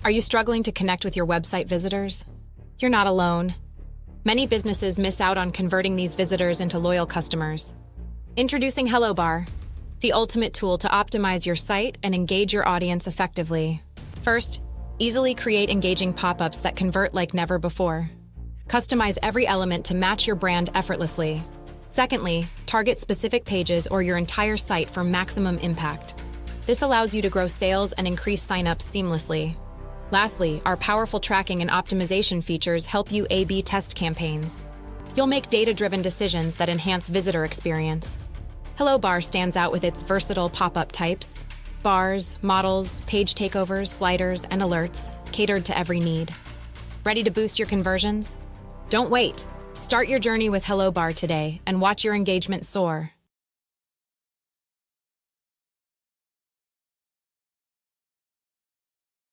Are you struggling to connect with your website visitors? You're not alone. Many businesses miss out on converting these visitors into loyal customers. Introducing HelloBar, the ultimate tool to optimize your site and engage your audience effectively. First, easily create engaging pop-ups that convert like never before. Customize every element to match your brand effortlessly. Secondly, target specific pages or your entire site for maximum impact. This allows you to grow sales and increase signups seamlessly. Lastly, our powerful tracking and optimization features help you A/B test campaigns. You'll make data-driven decisions that enhance visitor experience. HelloBar stands out with its versatile pop-up types, bars, modals, page takeovers, sliders, and alerts, catered to every need. Ready to boost your conversions? Don't wait. Start your journey with HelloBar today and watch your engagement soar.